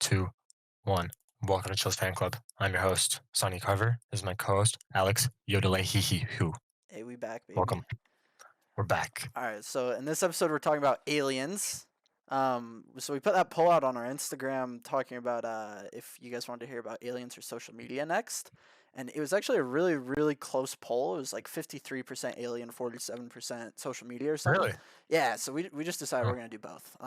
2, 1. Welcome to Chill's Fan Club. I'm your host, Sonny Carver. This is my co-host, Alex Yodelay Hee Hoo. Hey, we back, baby. Welcome. We're back. All right, so in this episode, we're talking about aliens. So we put that poll out on our Instagram talking about if you guys wanted to hear about aliens or social media next. And it was actually a really, really close poll. It was like 53% alien, 47% social media or something. Really? Yeah, so we just decided we're going to do both.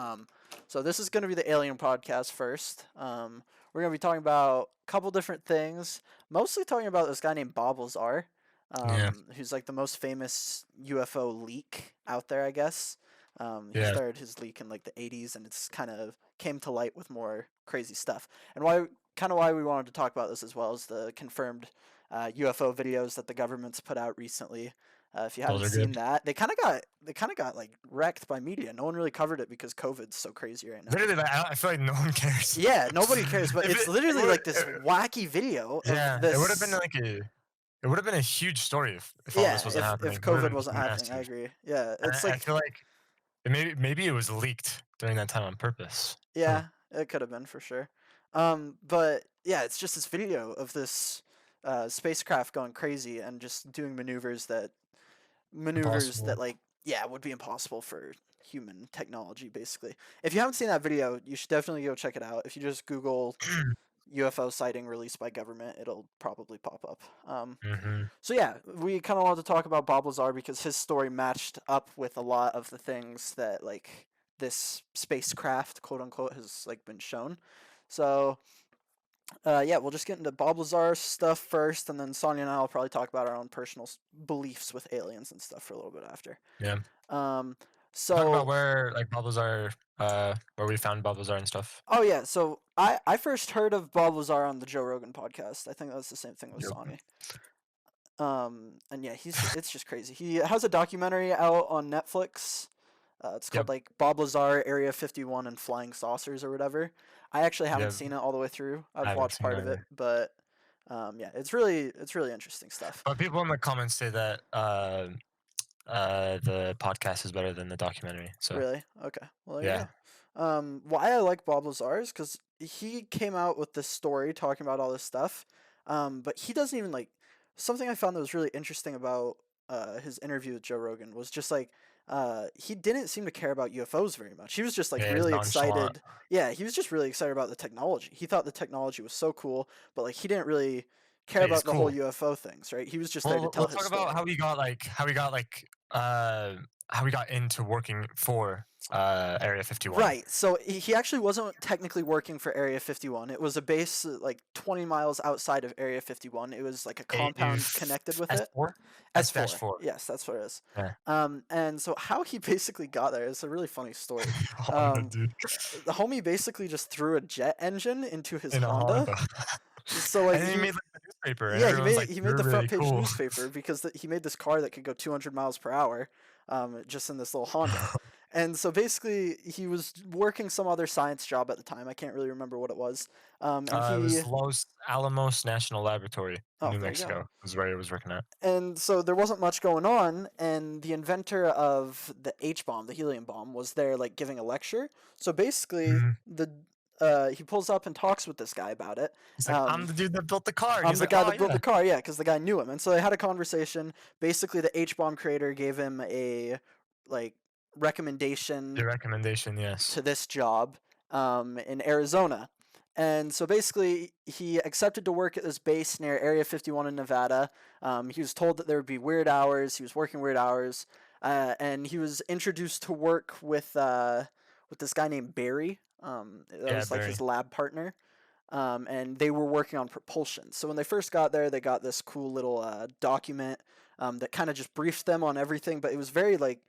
So this is going to be the alien podcast first. We're going to be talking about a couple different things, mostly talking about this guy named Bob Lazar, who's like the most famous UFO leak out there, I guess. He started his leak in like the 80s, and it's kind of came to light with more crazy stuff. And why we wanted to talk about this as well as the confirmed UFO videos that the government's put out recently. If you haven't seen that, they kind of got like wrecked by media. No one really covered it because COVID's so crazy right now. Literally, I feel like no one cares. Yeah, nobody cares, but it's literally like this wacky video. Yeah, of this... it would have been like it would have been a huge story if all this wasn't happening. If COVID wasn't happening, I agree. Yeah, it's I feel like maybe it was leaked during that time on purpose. Yeah, it could have been for sure. But yeah, it's just this video of this spacecraft going crazy and just doing maneuvers that like would be impossible for human technology. Basically, if you haven't seen that video, you should definitely go check it out. If you just Google UFO sighting released by government, it'll probably pop up. So yeah, we kind of wanted to talk about Bob Lazar because his story matched up with a lot of the things that like this spacecraft, quote unquote, has like been shown. So we'll just get into Bob Lazar stuff first, and then Sonia and I will probably talk about our own personal beliefs with aliens and stuff for a little bit after. Yeah. So talk about where like Bob Lazar, where we found Bob Lazar and stuff. Oh yeah, so I first heard of Bob Lazar on the Joe Rogan podcast. I think that's the same thing with Sonia. And yeah, it's just crazy. He has a documentary out on Netflix. It's called like Bob Lazar, Area 51, and Flying Saucers or whatever. I actually haven't seen it all the way through. I've watched part of it, but it's really interesting stuff. But people in the comments say that the podcast is better than the documentary. So really, okay. Well, there you go. Why I like Bob Lazar is because he came out with this story talking about all this stuff, but he doesn't even like something I found that was really interesting about his interview with Joe Rogan was just like he didn't seem to care about UFOs very much. He was just like really excited. Yeah, he was just really excited about the technology. He thought the technology was so cool, but like he didn't really care about the whole UFO things, right? He was just there to tell his story. Talk about how we got into working for Area 51. Right. So he actually wasn't technically working for Area 51. It was a base like 20 miles outside of Area 51. It was like a compound connected with it. S4? Yes, that's what it is. Yeah. And so how he basically got there is a really funny story. Dude. The homie basically just threw a jet engine into his Honda. So like and he made like the newspaper. Yeah, he made the front page newspaper because he made this car that could go 200 miles per hour, just in this little Honda. And so basically, he was working some other science job at the time. I can't really remember what it was. It was Los Alamos National Laboratory, New Mexico, is where he was working at. And so there wasn't much going on, and the inventor of the H-bomb, the helium bomb, was there like giving a lecture. So basically, he pulls up and talks with this guy about it. He's like, I'm the dude that built the car. I'm the guy that built the car, yeah, because the guy knew him. And so they had a conversation. Basically, the H-bomb creator gave him a recommendation. The recommendation, yes. To this job in Arizona. And so basically, he accepted to work at this base near Area 51 in Nevada. He was told that there would be weird hours. He was working weird hours. And he was introduced to work with this guy named Barry. That was like Barry. His lab partner. And they were working on propulsion. So when they first got there, they got this cool little document that kind of just briefed them on everything. But it was very like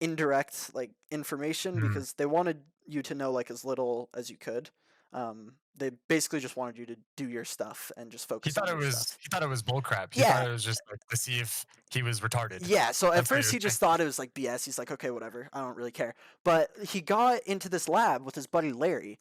indirect like information because they wanted you to know like as little as you could. They basically just wanted you to do your stuff and just focus. He thought it was bullcrap. He thought it was just like to see if he was retarded. Yeah. So at first he just thought it was like BS. He's like, okay, whatever. I don't really care. But he got into this lab with his buddy Barry,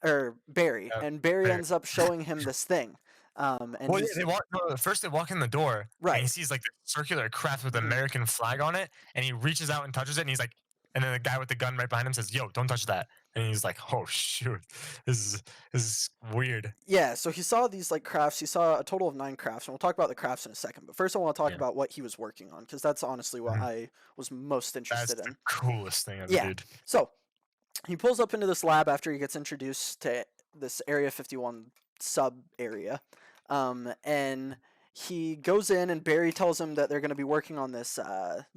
and Barry ends up showing him this thing. First they walk in the door, right? And he sees like the circular craft with the American flag on it, and he reaches out and touches it, and he's like, and then the guy with the gun right behind him says, "Yo, don't touch that." and he's like, "Oh shoot, this is weird." Yeah, so he saw these like crafts. He saw a total of 9 crafts, and we'll talk about the crafts in a second. But first, I want to talk Yeah, about what he was working on because that's honestly what mhm. I was most That's interested the in. coolest thing ever, Yeah. dude. So he pulls up into this lab after he gets introduced to this Area 51 sub area. And he goes in, and Barry tells him that they're going to be working on this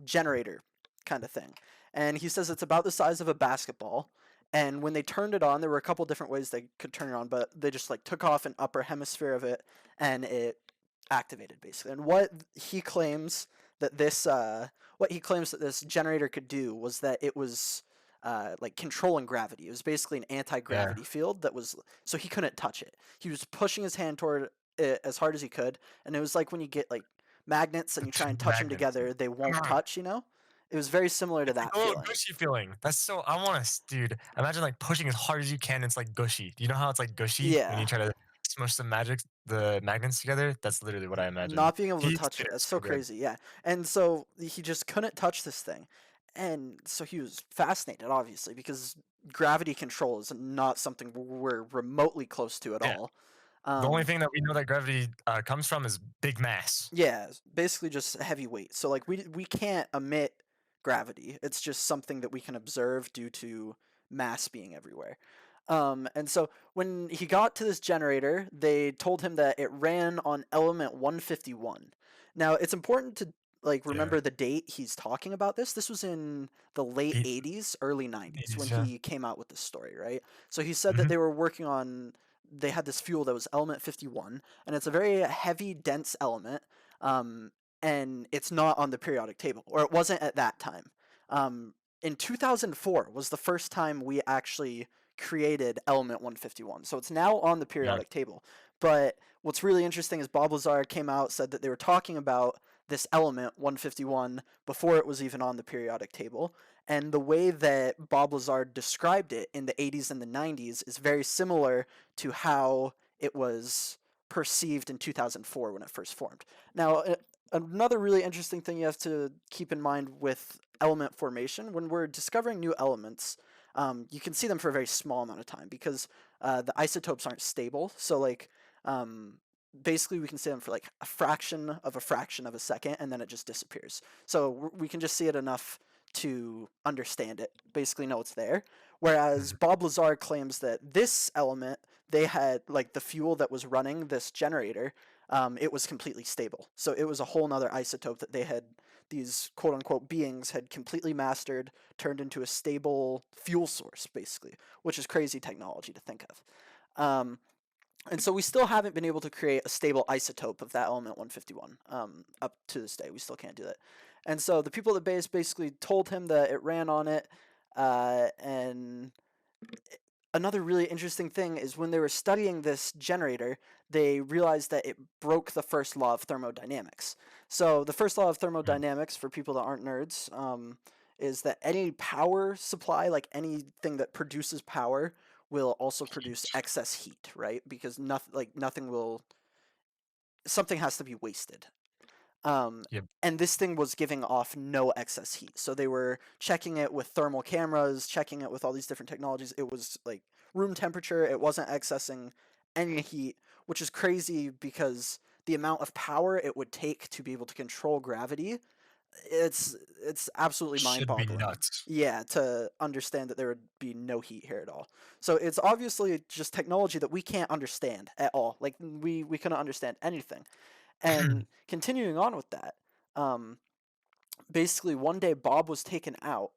generator kind of thing. And he says it's about the size of a basketball. And when they turned it on, there were a couple different ways they could turn it on, but they just like took off an upper hemisphere of it and it activated basically. And what he claims that this generator could do was that it was like controlling gravity. It was basically an Yeah, anti-gravity field that was so he couldn't touch it. He was pushing his hand toward it as hard as he could, and it was like when you get like magnets and the you try two and touch them magnets. together, they won't Ah, touch. It was very similar to it's like that a little feeling. gushy feeling. That's so. I want to, dude. Imagine like pushing as hard as you can. It's like gushy. Do you know how it's like gushy when you Yeah, try to smush the magnets together? That's literally what I imagine. not being able to He touch it. explained it That's so so good. crazy. Yeah, and so he just couldn't touch this thing, and so he was fascinated, obviously, because gravity control is not something we're remotely close to at Yeah. all. The only Um, thing that we know that gravity comes from is big mass. Yeah, basically just heavy weight. So like we can't emit gravity. It's just something that we can observe due to mass being everywhere. And so when he got to this generator, they told him that it ran on element 151. Now it's important to like Yeah. remember the date he's talking about this. This was in the late Eight, 80s, early 90s when 80s, yeah. he came out with this story, right? So he said that Mhm. they had this fuel that was element 51, and it's a very heavy, dense element, um, and it's not on the periodic table, or it wasn't at that time. In 2004 was the first time we actually created element 151, so it's now on the Yeah. periodic table. But what's really interesting is Bob Lazar came out, said that they were talking about this element 151 before it was even on the periodic table, and the way that Bob Lazar described it in the 80s and the 90s is very similar to how it was perceived in 2004 when it first formed. Now, another really interesting thing you have to keep in mind with element formation when we're discovering new elements, you can see them for a very small amount of time because the isotopes aren't stable. So, like, um, basically, we can see them for like a fraction of a second, and then it just disappears. So, we can just see it enough to understand it, basically know it's there. Whereas Mhm. Bob Lazar claims that this element, they had like the fuel that was running this generator, it was completely stable. So it was a whole nother isotope that they had, these quote unquote beings had completely mastered, turned into a stable fuel source, basically, which is crazy technology to think of. Um, and so we still haven't been able to create a stable isotope of that element 151 up to this day. We still can't do that. And so the people at the base basically told him that it ran on it. And another really interesting thing is when they were studying this generator, they realized that it broke the first law of thermodynamics. So the first law of Mm. thermodynamics, for people that aren't nerds, is that any power supply, like anything that produces power, will also produce excess heat, right? Because nothing will, something has to be wasted. Um, Yep. and this thing was giving off no excess heat. So they were checking it with thermal cameras, checking it with all these different technologies. It was like room temperature. It wasn't accessing any heat, which is crazy because the amount of power it would take to be able to control gravity, it's absolutely Should be mind-boggling. nuts. Yeah, to understand that there would be no heat here at all. So it's obviously just technology that we can't understand at all. Like we couldn't understand anything. And continuing on with that, um, basically one day Bob was taken out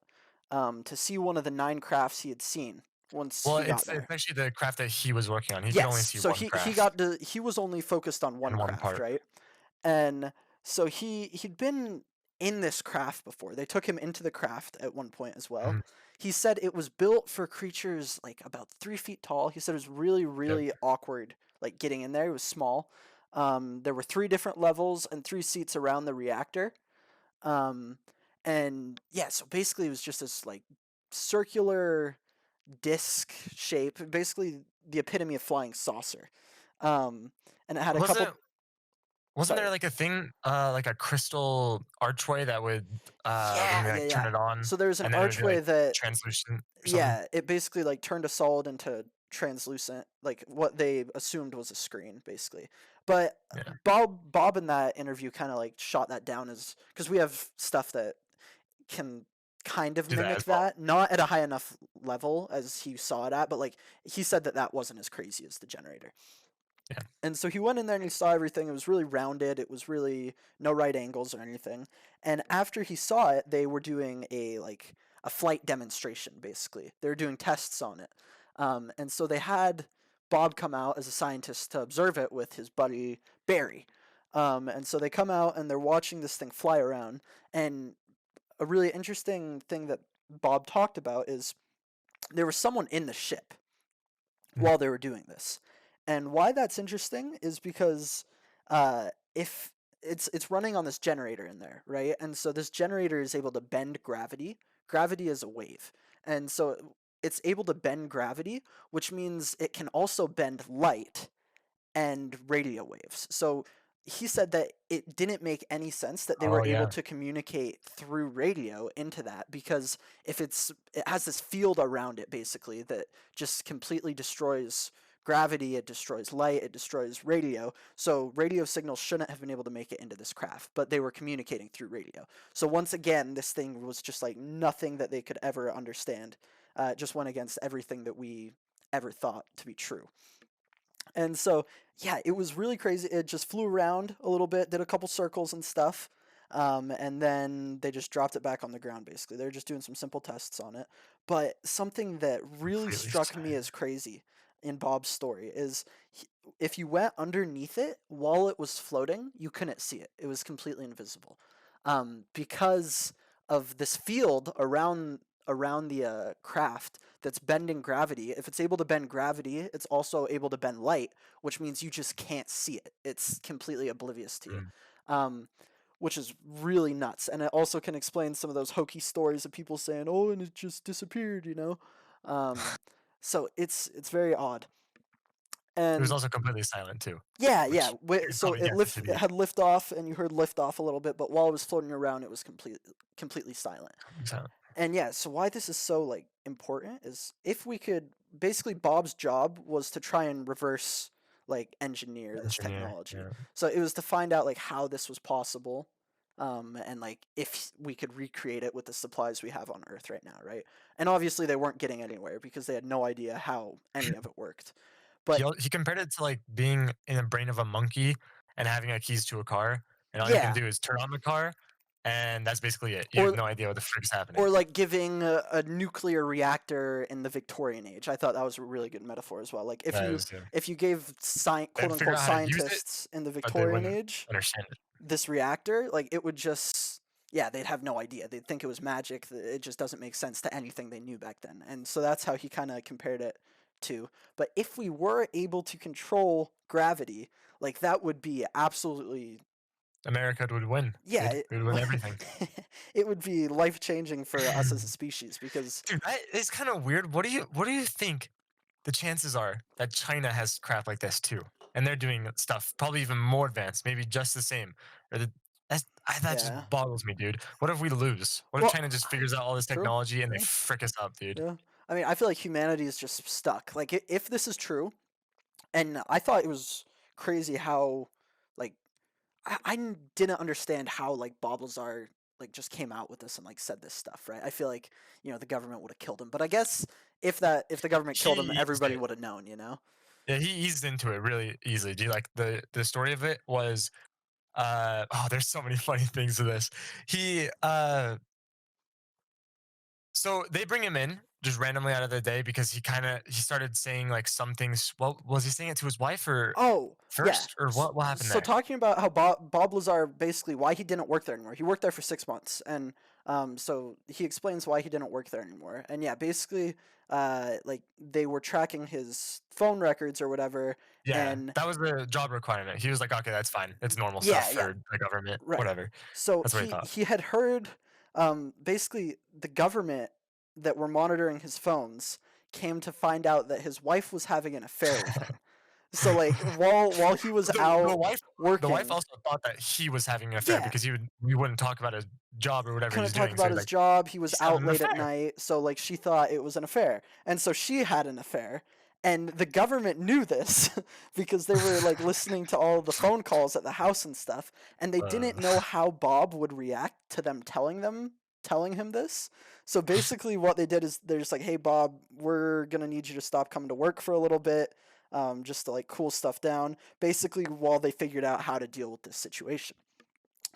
to see one of the 9 crafts he had seen once Well, he got it's there. actually the craft that he was working on. He could only Yes, see so one craft he was only focused on one and one craft, part. right? And so he'd been in this craft before. They took him into the craft at one point as well. Mhm. He said it was built for creatures like about 3 feet tall. He said it was really, Yep. really awkward, like getting in there. It was small. There were 3 different levels and 3 seats around the reactor. Um, and yeah, so basically it was just this like circular disc shape, basically the epitome of flying saucer. And it had a Was couple. it? Wasn't there But like a thing, like a crystal archway that would, when yeah, we yeah, like turn yeah. it on, So there's an and then it would be archway like that, translucent or something? yeah, it basically like turned a solid into translucent, like what they assumed was a screen, basically. But Yeah. Bob in that interview kind of like shot that down as, because we have stuff that can kind of Do that mimic as well. that, not at a high enough level as he saw it at, but like he said that that wasn't as crazy as the generator. Yeah. And so he went in there and he saw everything. It was really rounded. It was really no right angles or anything. And after he saw it, they were doing a flight demonstration. Basically, they were doing tests on it. And so they had Bob come out as a scientist to observe it with his buddy Barry. And so they come out and they're watching this thing fly around. And a really interesting thing that Bob talked about is there was someone in the ship Mm. while they were doing this. And why that's interesting is because if it's running on this generator in there, right? And so this generator is able to bend gravity. Gravity is a wave, and so it's able to bend gravity, which means it can also bend light and radio waves. So he said that it didn't make any sense that they were Oh, able yeah. to communicate through radio into that, because if it has this field around it basically that just completely destroys gravity, it destroys light, it destroys radio. So radio signals shouldn't have been able to make it into this craft, but they were communicating through radio. So once again, this thing was just like nothing that they could ever understand. It just went against everything that we ever thought to be true. And so, yeah, it was really crazy. It just flew around a little bit, did a couple circles and stuff. And then they just dropped it back on the ground, basically. They're just doing some simple tests on it. But something that really Completely struck me silent. as crazy in Bob's story is if you went underneath it while it was floating, you couldn't see it. It was completely invisible. Because of this field around the craft that's bending gravity. If it's able to bend gravity, it's also able to bend light, which means you just can't see it. It's completely oblivious to you, Mm. um, which is really nuts. And it also can explain some of those hokey stories of people saying, "Oh, and it just disappeared," you know. Um, so it's very odd. It was And also completely silent too, yeah, yeah. which you So probably guessed it to it be. had lift off, and you heard lift off a little bit, but while it was floating around, it was completely silent. Completely silent. And yeah, so why this is so like important is if we could, basically Bob's job was to try and reverse like engineer this Engineer, technology. yeah. So it was to find out like how this was possible, and like if we could recreate it with the supplies we have on Earth right now, right? And obviously they weren't getting anywhere because they had no idea how any of it worked. But He compared it to, like, being in the brain of a monkey and having, keys to a car, and all you can yeah, do is turn on the car, and that's basically it. You have or no idea what the frick is happening. or like giving a nuclear reactor in the Victorian age. I thought that was a really good metaphor as well. Like That is, yeah. if you gave quote They'd figure unquote out how to use it, scientists in the but they Victorian wouldn't age understand it. this reactor, like it would just, yeah, they'd have no idea. They'd think it was magic. It just doesn't make sense to anything they knew back then. And so that's how he kind of compared it to. But if we were able to control gravity, like that would be absolutely, America would win, yeah, dude. We would win everything. it would be life changing for us as a species because Dude, that is kinda weird. What do you think the chances are that China has crap like this too? And they're doing stuff probably even more advanced, maybe just the same. Or that just yeah. boggles me, dude. What if we lose? What if Well, China just figures out all this true. technology and they Yeah, frick us up, dude? yeah. I mean, I feel like humanity is just stuck. Like, if this is true, and I thought it was crazy how, like, didn't understand how like Bob Lazar like just came out with this and like said this stuff, right? I feel like the government would have killed him, but I guess if the government killed him, He eased everybody it. would have known, you know? Yeah, he eased into it really easily. Dude, like the story of it was oh, there's so many funny things to this. He So they bring him in just randomly out of the day because he started saying like some things. What was he saying it to his wife or Oh, yeah. first or what happened So there? talking about how Bob Lazar basically why he didn't work there anymore. He worked there for 6 months, and so he explains why he didn't work there anymore. And yeah, basically, like they were tracking his phone records or whatever, Yeah, and that was the job requirement. He was like, okay, that's fine. It's normal stuff yeah, yeah, for the government. right. Whatever. So That's what he thought. he had heard, basically the government that were monitoring his phones came to find out that his wife was having an affair with him. So like while he was The out wife the wife working, also thought that he was having an affair yeah, because he wouldn't talk about his job or whatever couldn't he's talk doing. So about he's his like, job. He was he's having out an late at affair. night, so like she thought it was an affair. And so she had an affair. And the government knew this because they were like listening to all the phone calls at the house and stuff, and they didn't Uh, know how Bob would react to them telling him this. So basically what they did is they're just like, "Hey Bob, we're going to need you to stop coming to work for a little bit." Just to like cool stuff down, basically while they figured out how to deal with this situation.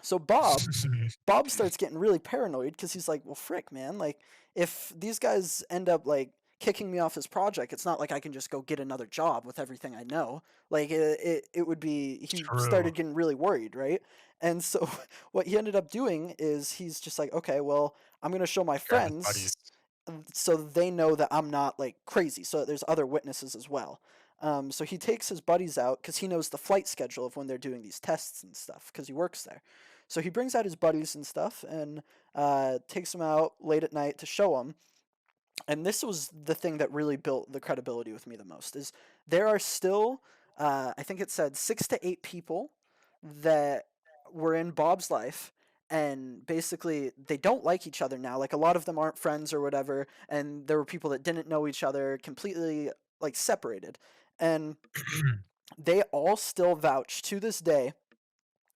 So Bob starts getting really paranoid because he's like, well, frick, man. Like, if these guys end up like kicking me off this project, it's not like I can just go get another job with everything I know. Like, it would be. He true. started getting really worried, right? And so, what he ended up doing is he's just like, okay, well, I'm gonna show my Grab his friends buddies. so they know that I'm not like crazy. So there's other witnesses as well. So he takes his buddies out because he knows the flight schedule of when they're doing these tests and stuff because he works there. So he brings out his buddies and stuff and takes them out late at night to show them. And this was the thing that really built the credibility with me the most is there are still, I think it said 6 to 8 people that were in Bob's life, and basically they don't like each other now. Like a lot of them aren't friends or whatever, and there were people that didn't know each other, completely like separated, and they all still vouch to this day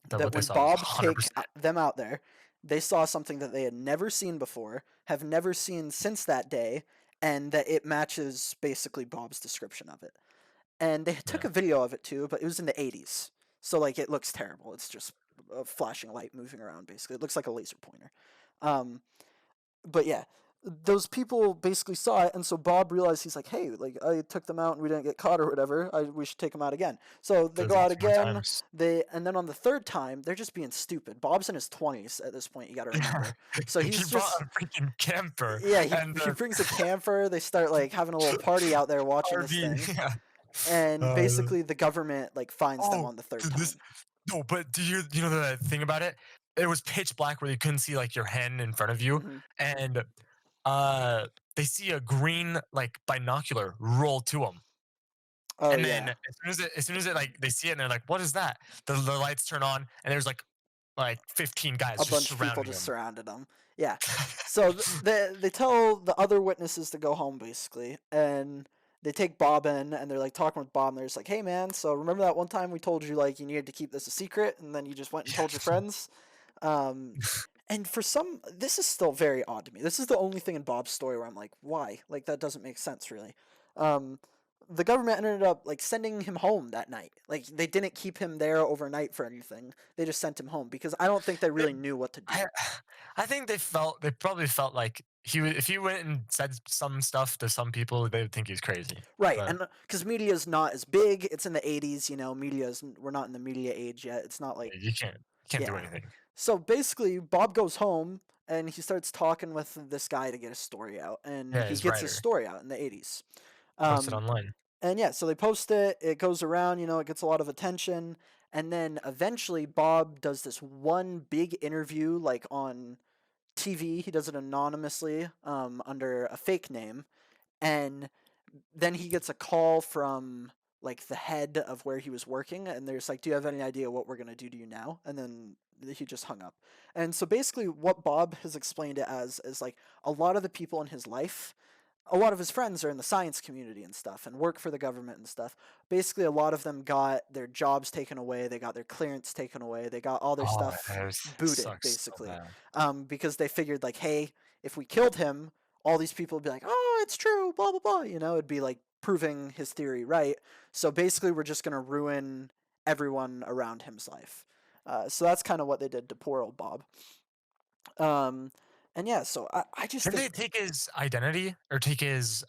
That that what they when saw was Bob take 100%. them out there, they saw something that they had never seen before, have never seen since that day, and that it matches basically Bob's description of it. And they took Yeah. a video of it too, but it was in the 80s. So like it looks terrible. It's just a flashing light moving around basically. It looks like a laser pointer. Um, but yeah, those people basically saw it, and so Bob realized he's like, hey, like I took them out and we didn't get caught or whatever. We should take them out again. So they Does go it out 2 more again. times. And then on the third time, they're just being stupid. Bob's in his 20s at this point. You got to Yeah. remember. So He he's brought just a freaking camper yeah. and He the brings a camper. They start like having a little party out there watching this RV. thing, Yeah. and Uh, basically the government like finds them oh, on the third dude, this time. no, but do you know the thing about it? It was pitch black where you couldn't see like your hand in front of you, Hmm. and uh, they see a green like binocular roll to them, Oh and then yeah, as soon as it like they see it and they're like, "What is that?" The lights turn on and there's like 15 guys a just bunch of people surrounding just them. surrounded them. Yeah. So they tell the other witnesses to go home basically, and they take Bob in, and they're like talking with Bob, and they're just like, "Hey man, so remember that one time we told you like you needed to keep this a secret, and then you just went and told your friends?" Um, and for some, this is still very odd to me. This is the only thing in Bob's story where I'm like, why? Like that doesn't make sense really. Um, the government ended up like sending him home that night. Like they didn't keep him there overnight for anything. They just sent him home because I don't think they They, really knew what to I, do. I think they probably felt like if he went and said some stuff to some people, they would think he's crazy. Right, But and because media is not as big, it's in the 80s, we're not in the media age yet. It's not like, yeah, you can't do yeah. anything. So basically, Bob goes home and he starts talking with this guy to get his story out, and Yeah, he his gets his writer story out in the 80s. posted Um, online. and yeah, so they post it, it goes around, it gets a lot of attention, and then eventually Bob does this one big interview, like on TV. He does it anonymously, under a fake name, and then he gets a call from like the head of where he was working, and there's like, do you have any idea what we're going to do to you now? And then he just hung up. And so basically what Bob has explained it as is like a lot of the people in his life, a lot of his friends are in the science community and stuff and work for the government and stuff. Basically a lot of them got their jobs taken away, they got their clearance taken away, they got all their Oh, stuff it booted sucks so basically, bad. because they figured like, hey, if we killed him, all these people would be like, oh, it's true, blah blah blah. It'd be like proving his theory right. So basically, we're just gonna ruin everyone around him's life. So that's kind of what they did to poor old Bob. Um, and yeah, so I just Didn't think, they take his identity or take his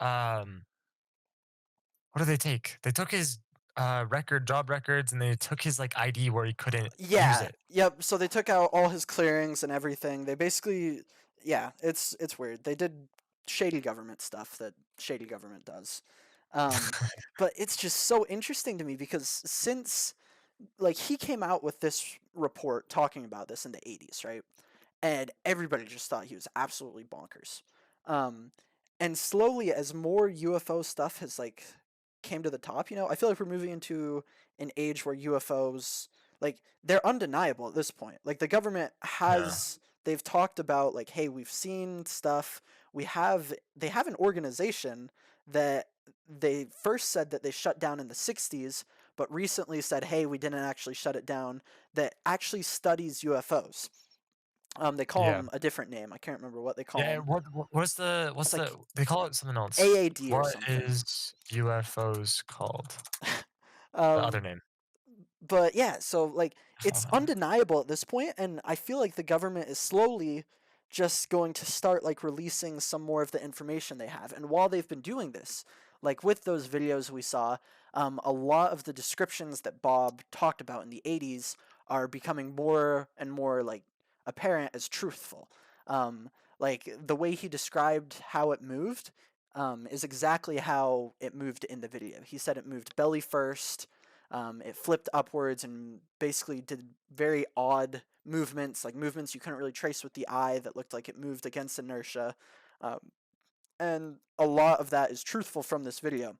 what did they take? They took his job records, and they took his like ID where he couldn't use yeah, it. yep. So they took out all his clearings and everything. They basically, yeah, it's weird. They did shady government stuff that shady government does. Um, but it's just so interesting to me because since like he came out with this report talking about this in the 80s, right? And everybody just thought he was absolutely bonkers. Um, and slowly, as more UFO stuff has like came to the top. I feel like we're moving into an age where UFOs, like, they're undeniable at this point. Like, the government Yeah. has, they've talked about, like, hey, we've seen stuff. They have an organization that they first said that they shut down in the 60s, but recently said, hey, we didn't actually shut it down, that actually studies UFOs. They call Yeah. them a different name. I can't remember what they call Yeah. them. What's It's like the they call it something else. AAD or What something. is UFOs called? The other um, name. but yeah, so like it's undeniable at this point, and I feel like the government is slowly just going to start like releasing some more of the information they have. And while they've been doing this, like with those videos we saw, a lot of the descriptions that Bob talked about in the 80s are becoming more and more like apparent as truthful. Um, like the way he described how it moved is exactly how it moved in the video. He said it moved belly first. It flipped upwards and basically did very odd movements, like movements you couldn't really trace with the eye that looked like it moved against inertia. Um, and a lot of that is truthful from this video.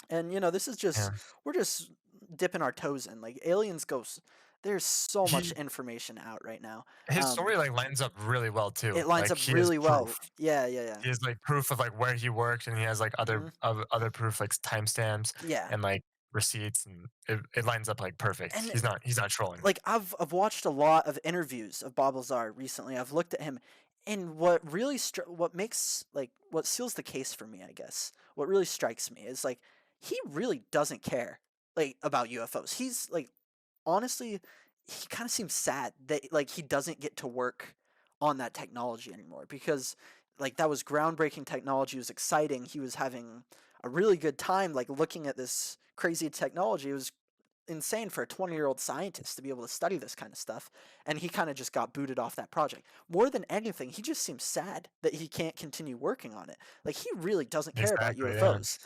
And, this is Yeah. just, we're just dipping our toes in. Like, aliens, ghosts, there's so much He information out right now. his Um, story like lines up really well too. it lines Like up he has really well. proof. Yeah, yeah, yeah. He has like proof of like where he worked, and he has like other Hmm. other proof like timestamps Yeah. and like receipts, and it lines up like perfect. And He's not trolling. like I've watched a lot of interviews of Bob Lazar recently. I've looked at him, and what really what makes like what seals the case for me, I guess, what really strikes me is like he really doesn't care like about UFOs. He's like honestly, he kind of seems sad that like he doesn't get to work on that technology anymore because like that was groundbreaking technology. It was exciting. He was having a really good time like looking at this crazy technology. It was insane for a 20-year-old scientist to be able to study this kind of stuff, and he kind of just got booted off that project. More than anything, he just seems sad that he can't continue working on it. Like he really doesn't care about Exactly. Yeah. UFOs.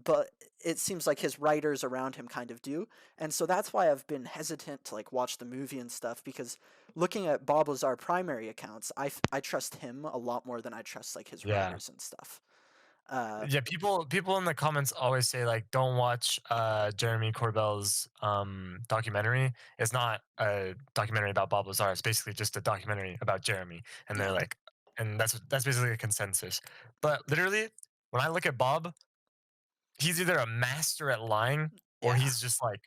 But it seems like his writers around him kind of do, and so that's why I've been hesitant to like watch the movie and stuff, because looking at Bob Lazar primary accounts, I trust him a lot more than I trust like his Yeah. writers and stuff. uh Yeah, people in the comments always say like don't watch Jeremy Corbell's documentary. It's not a documentary about Bob Lazar. It's basically just a documentary about Jeremy. And they're yeah, like, and that's basically a consensus. But literally, when I look at Bob, he's either a master at lying, or yeah, he's just like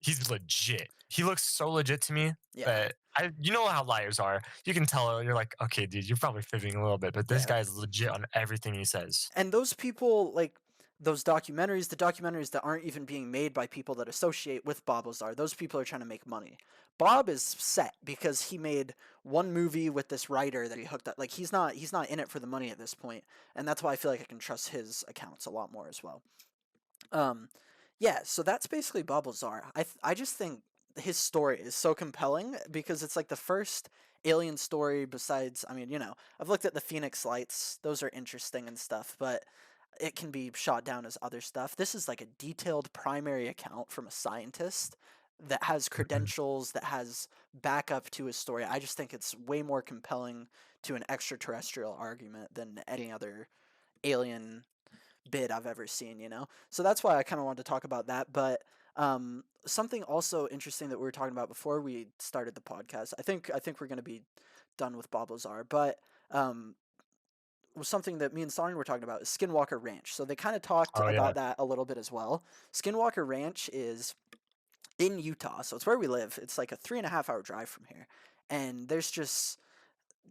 he's legit. He looks so legit to me yeah, that you know how liars are. You can tell, you're like, okay, dude, you're probably fibbing a little bit, but this yeah. guy is legit on everything he says. And those people, like those documentaries, the documentaries that aren't even being made by people that associate with Bob Lazar, those people are trying to make money. Bob is set because he made one movie with this writer that he hooked up. Like he's not in it for the money at this point, and that's why I feel like I can trust his accounts a lot more as well. Um, yeah, so that's basically Bob Lazar. I just think his story is so compelling because it's like the first alien story besides, I mean, I've looked at the Phoenix Lights. Those are interesting and stuff, but it can be shot down as other stuff. This is like a detailed primary account from a scientist that has Mhm. credentials, that has backup to his story. I just think it's way more compelling to an extraterrestrial argument than any other alien bid I've ever seen. So that's why I kind of wanted to talk about that. But something also interesting that we were talking about before we started the podcast. I think we're going to be done with Bob Lazar, but um, was something that me and Sonny were talking about is Skinwalker Ranch. So they kind of talked Oh yeah. about that a little bit as well. Skinwalker Ranch is in Utah, so it's where we live. It's like a 3.5 hour drive from here, and there's just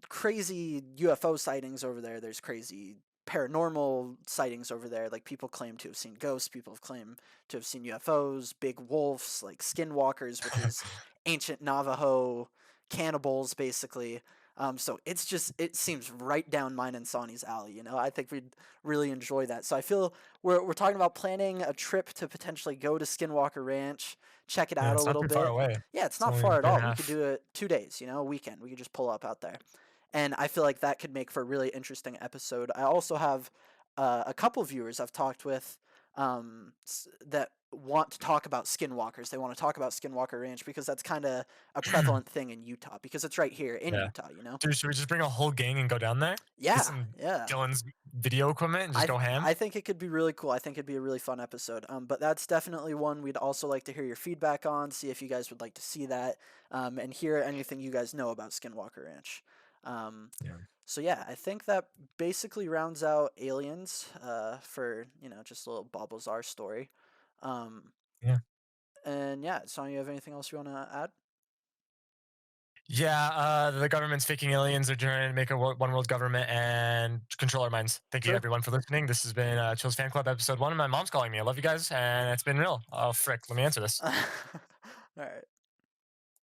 crazy UFO sightings over there. There's crazy paranormal sightings over there. Like people claim to have seen ghosts. People have claimed to have seen UFOs, big wolves, like skinwalkers, which is ancient Navajo cannibals, basically. So it seems right down mine and Sonny's alley. I think we'd really enjoy that. So I feel we're talking about planning a trip to potentially go to Skinwalker Ranch, check it Yeah, out a it's not little too far bit. away. Yeah, it's It's not only a far at day and a all. We could half. do it 2 days, a weekend. We could just pull up out there. And I feel like that could make for a really interesting episode. I also have a couple viewers I've talked with that want to talk about skinwalkers. They want to talk about Skinwalker Ranch because that's kind of a prevalent thing in Utah because it's right here in Yeah. Utah, you know? Dude, should we just bring a whole gang and go down there? Get Yeah, some yeah. Dylan's video equipment and just go ham? I think it could be really cool. I think it'd be a really fun episode. But that's definitely one we'd also like to hear your feedback on, see if you guys would like to see that, and hear anything you guys know about Skinwalker Ranch. Um, Yeah. so yeah, I think that basically rounds out Aliens for just a little Bob Lazar story. Um, Yeah. and yeah, Sonya, you have anything else you want to add? Yeah, the government's faking aliens. They're trying to make a one world government and control our minds. Thank you, True. everyone, for listening. This has been Chills Fan Club episode 1. My mom's calling me. I love you guys, and it's been real. Oh, frick. Let me answer this. All right.